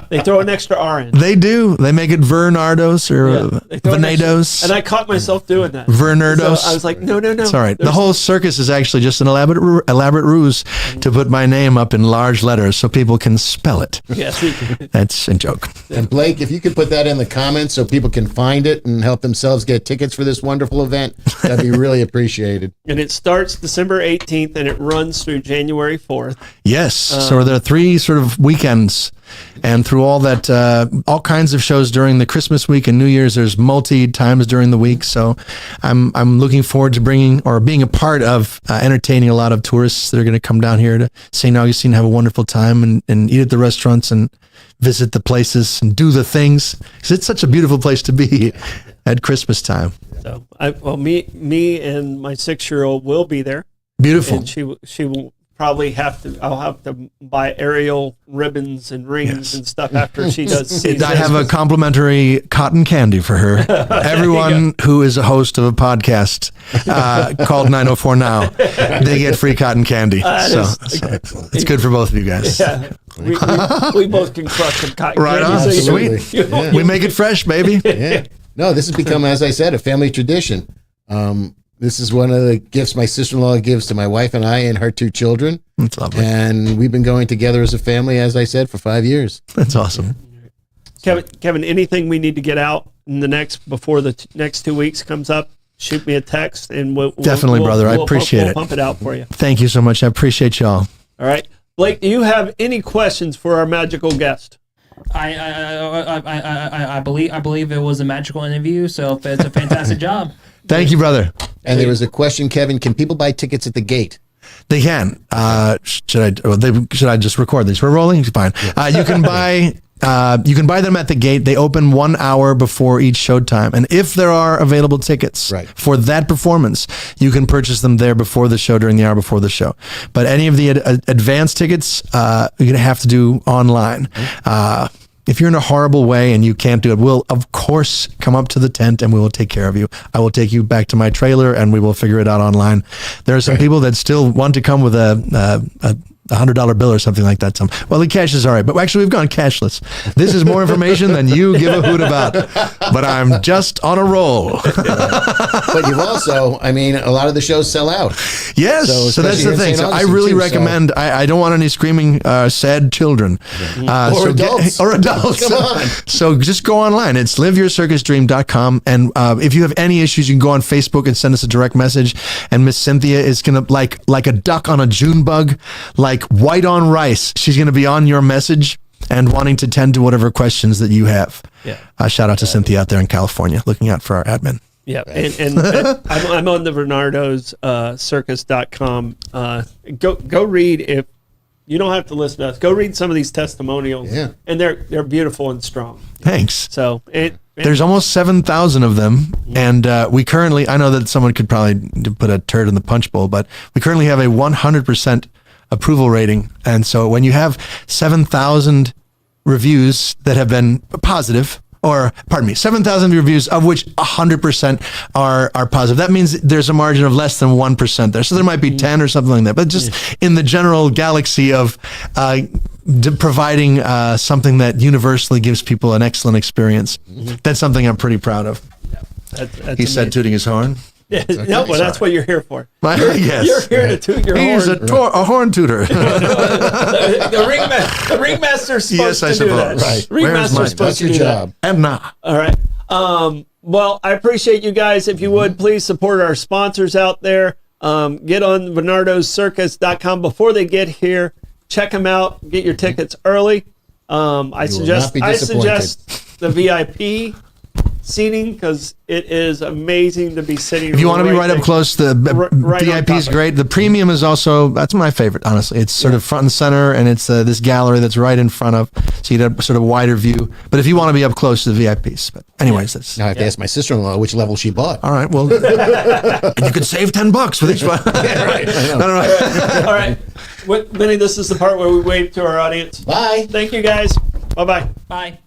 They throw an extra R in. They do. They make it Vernardos or Venardos. And I caught myself doing that. Vernardos. So I was like, no. It's all right. The whole circus is actually just an elaborate ruse to put my name up in large letters so people can spell it. Yes. That's a joke. And Blake, if you could put that in the comments so people can find it and help themselves get tickets for this wonderful event, that'd be really appreciated. And it starts December 18th and it runs through January 4th. Yes. So there are 3 sort of weekends, and through all that, all kinds of shows during the Christmas week and New Year's. There's multi times during the week. So I'm looking forward to being a part of entertaining a lot of tourists that are going to come down here to St. Augustine, have a wonderful time and eat at the restaurants and visit the places and do the things, because it's such a beautiful place to be at Christmas time. So me and my 6-year-old will be there. Beautiful. And she will probably I'll have to buy Ariel ribbons and rings and stuff after she does. I have a complimentary cotton candy for her. Everyone who is a host of a podcast called 904 Now, they get free cotton candy. So it's good for both of you guys. Yeah. We both can crush some cotton candy. On. Sweet. Yeah. We make it fresh, baby. Yeah. No, this has become, as I said, a family tradition. This is one of the gifts my sister-in-law gives to my wife and I and her 2 children. That's lovely. And we've been going together as a family, as I said, for 5 years. That's awesome. Kevin, anything we need to get out in the before the next 2 weeks comes up, shoot me a text and we'll definitely, brother. I appreciate it. We'll pump it out for you. Thank you so much. I appreciate y'all. All right. Blake, do you have any questions for our magical guest? I believe it was a magical interview, so it's a fantastic job. Thank you, brother. And there was a question, Kevin, can people buy tickets at the gate? They can. Should I just record these? We're rolling? Fine. You can buy them at the gate. They open 1 hour before each showtime. And if there are available tickets for that performance, you can purchase them there before the show, during the hour before the show. But any of the advanced tickets, you're going to have to do online. If you're in a horrible way and you can't do it, we'll, of course, come up to the tent and we will take care of you. I will take you back to my trailer and we will figure it out online. There are some people that still want to come with a $100 bill or something like that. Well, the cash is all right, but actually we've gone cashless. This is more information than you give a hoot about, but I'm just on a roll. But you've also, I mean, a lot of the shows sell out. Yes, so that's the thing. So I really recommend, I don't want any screaming sad children. Or adults. Or adults. Come on. So just go online. It's liveyourscircusdream.com. And if you have any issues, you can go on Facebook and send us a direct message. And Miss Cynthia is going to, like a duck on a June bug, like white on rice, she's going to be on your message and wanting to tend to whatever questions that you have. Yeah. Shout out to Cynthia out there in California, looking out for our admin. Yeah, and I'm on the Venardos Circus.com. Go read, if you don't have to listen to us. Go read some of these testimonials, and they're beautiful and strong. Thanks. So there's almost 7,000 of them, and we currently, I know that someone could probably put a turd in the punch bowl, but we currently have a 100% approval rating. And so when you have 7,000 reviews that have been positive, or pardon me, 7,000 reviews of which 100% are positive, that means there's a margin of less than 1% there. So there might be 10 or something like that. But just in the general galaxy of providing something that universally gives people an excellent experience, that's something I'm pretty proud of. That's he said, tooting his horn. No, well, that's what you're here for. Yes. You're here to toot your horn. He's a horn tooter. The ringmaster's supposed to do that. Right. Ringmaster's supposed to do that. And nah. All right. Well, I appreciate you guys. If you would, please support our sponsors out there. Get on VenardosCircus.com before they get here. Check them out. Get your tickets early. I suggest the VIP seating because it is amazing to be sitting. If you want to be right up there. close, the Right on VIP is top of it. great. The premium is also, that's my favorite, honestly. It's sort of front and center, and it's this gallery that's right in front of, so you get a sort of wider view. But if you want to be up close to the VIPs. But anyways, that's... Now I have to ask my sister-in-law which level she bought. All right, well, you could save $10 with each one. Right. I know. No. All right, Benny, this is the part where we wave to our audience. Bye. Thank you, guys. Bye-bye. Bye.